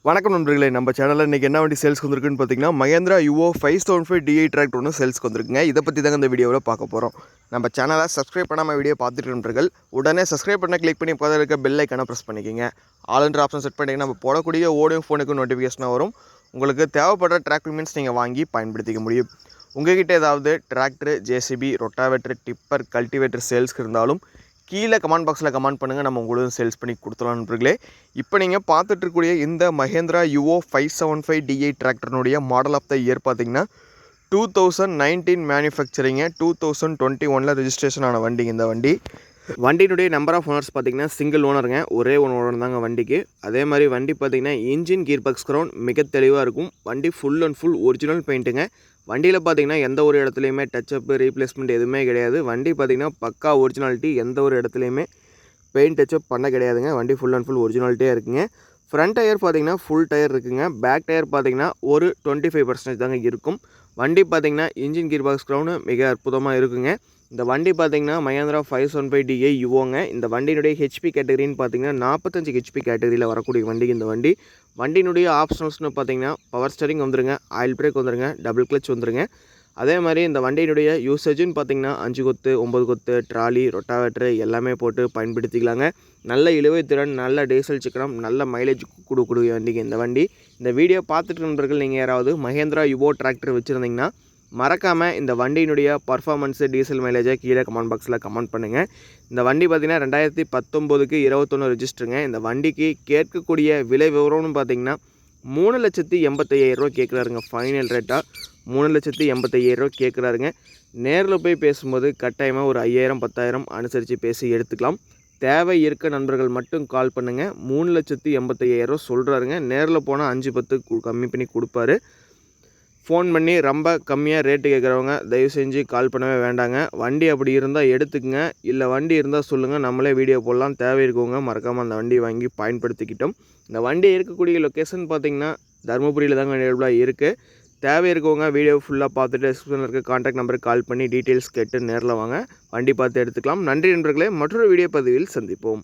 வணக்கம் நண்பர்களே, நம்ம சேனலில் இன்றைக்கி என்ன வண்டி சேல்ஸ்க்கு வந்திருக்குன்னு பார்த்தீங்கன்னா Mahindra Yuvo 575 DI டிராக்டர் ஒன்று சேல்ஸ்க்கு வந்திருக்குங்க. இதை பற்றி தாங்க இந்த வீடியோவில் பார்க்க போகிறோம். நம்ம சேனலை சப்ஸ்கிரைப் பண்ணாமல் வீடியோ பார்த்துட்டு நண்பர்கள் உடனே சப்ஸ்கிரைப் பண்ண கிளிக் பண்ணி பக்கத்தில் இருக்க பெல் ஐக்கானை ப்ரெஸ் பண்ணிக்கோங்க. ஆல்ன்ற ஆப்ஷன் செட் பண்ணிங்கன்னா நம்ம போடக்கூடிய ஓடியோ ஃபோனுக்கு நோட்டிஃபிகேஷனாக வரும். உங்களுக்கு தேவைப்படுற டிராக்டர் மீன்ஸ் நீங்கள் வாங்கி பயன்படுத்திக்க முடியும். உங்கள்கிட்ட ஏதாவது tractor, JCB, rotavator, tipper, cultivator சேல்ஸ்க்கு இருந்தாலும் கீழே கமெண்ட் பாக்ஸில் கமெண்ட் பண்ணுங்கள். நம்ம உங்களுக்கு சேல்ஸ் பண்ணி கொடுத்துலாம் நண்பர்களே. இப்போ நீங்கள் பார்த்துட்ருக்கூடிய இந்த Mahindra Yuvo 575 DI டிராக்டர்னுடைய மாடல் ஆஃப் த இயர் பார்த்தீங்கன்னா 2019 மேனுஃபேக்சரிங்க. 2021 ரெஜிஸ்ட்ரேஷன் ஆன வண்டிங்க இந்த வண்டி. வண்டியினுடைய நம்பர் ஆஃப் ஓனர்ஸ் பார்த்தீங்கன்னா சிங்கிள் ஓனருங்க, ஒரே ஓனர் தாங்க வண்டிக்கு. அதே மாதிரி வண்டி பார்த்தீங்கன்னா இன்ஜின் கீர் பாக்ஸ் கிரவுண்ட் மிக தெளிவாக இருக்கும். வண்டி ஃபுல் அண்ட் ஃபுல் ஒரிஜினல் பெயிண்ட்டுங்க. வண்டியில் பார்த்தீங்கன்னா எந்த ஒரு இடத்துலையுமே டச்சப்பு, ரீப்ளேஸ்மெண்ட் எதுவுமே கிடையாது. வண்டி பார்த்தீங்கன்னா பக்கா ஒரிஜினாலிட்டி, எந்த ஒரு இடத்துலையுமே பெயிண்ட் டச்சப் பண்ண கிடையாதுங்க. வண்டி ஃபுல் அண்ட் ஃபுல் ஒரிஜினாலிட்டியாக இருக்குங்க. ஃப்ரண்ட் டயர் பார்த்தீங்கன்னா ஃபுல் டயர் இருக்குங்க. பேக் டயர் பார்த்தீங்கன்னா ஒரு 25% தாங்க இருக்கும். வண்டி பார்த்தீங்கன்னா இன்ஜின் கீர் பாக்ஸ் கிரவுண்டு மிக அற்புதமாக இருக்குங்க. இந்த வண்டி பார்த்தீங்கன்னா Mahindra 575 DI யுவோங்க. இந்த வண்டியினுடைய ஹெச்பி கேட்டகரின்னு பார்த்தீங்கன்னா 45 ஹெச்பி கேட்டகரியில் வரக்கூடிய வண்டி இந்த வண்டி. வண்டியினுடைய ஆப்ஷனல்ஸ்னு பார்த்தீங்கன்னா பவர் ஸ்டீரிங் வந்துருங்க, ஆயில் பிரேக் வந்துருங்க, டபுள் கிளச் வந்துருங்க. அதே மாதிரி இந்த வண்டியினுடைய யூசேஜுன்னு பார்த்தீங்கன்னா 5 கொத்து, 9 கொத்து, ட்ராலி, ரொட்டாவேட்டரு எல்லாமே போட்டு பயன்படுத்திக்கலாங்க. நல்ல இழுவைத்திறன், நல்ல டீசல் சிக்கனம், நல்ல மைலேஜ் கொடுக்கக்கூடிய வண்டிங்க இந்த வண்டி. இந்த வீடியோ பார்த்துட்டு நண்பர்கள் நீங்கள் யாராவது Mahindra Yuvo டிராக்டர் வச்சுருந்தீங்கன்னா மறக்காமல் இந்த வண்டியினுடைய பர்ஃபார்மன்ஸு, டீசல் மைலேஜை கீழே கமெண்ட் பாக்ஸில் கமெண்ட் பண்ணுங்கள். இந்த வண்டி பார்த்திங்கன்னா 2019க்கு 21 ரெஜிஸ்டருங்க. இந்த வண்டிக்கு கேட்கக்கூடிய விலை விவரம்னு பார்த்திங்கன்னா 3,85,000 கேட்குறாருங்க. ஃபைனல் ரேட்டாக 3,85,000 கேட்குறாருங்க. நேரில் போய் பேசும்போது கட்டாயமாக ஒரு 5,000 10,000 அனுசரித்து பேசி எடுத்துக்கலாம். தேவை இருக்க நண்பர்கள் மட்டும் கால் பண்ணுங்கள். 3,85,000 சொல்கிறாருங்க. நேரில் போனால் 5-10 கம்மி பண்ணி கொடுப்பாரு. ஃபோன் பண்ணி ரொம்ப கம்மியாக ரேட்டு கேட்குறவங்க தயவு செஞ்சு கால் பண்ணவே வேண்டாங்க. வண்டி அப்படி இருந்தால் எடுத்துக்கங்க, இல்லை வண்டி இருந்தால் சொல்லுங்கள், நம்மளே வீடியோ போடலாம். தேவை இருக்கவங்க மறக்காமல் அந்த வண்டி வாங்கி பயன்படுத்திக்கிட்டோம். இந்த வண்டி இருக்கக்கூடிய லொக்கேஷன் பார்த்திங்கன்னா தருமபுரியில் தாங்க அவைலபிளாக இருக்குது. தேவை இருக்கவங்க வீடியோ ஃபுல்லாக பார்த்துட்டு டிஸ்கிரிப்ஷனில் இருக்க கான்டாக்ட் நம்பருக்கு கால் பண்ணி டீட்டெயில்ஸ் கேட்டு நேரில் வாங்க, வண்டி பார்த்து எடுத்துக்கலாம். நன்றி நண்பர்களே, மற்றொரு வீடியோ பதிவில் சந்திப்போம்.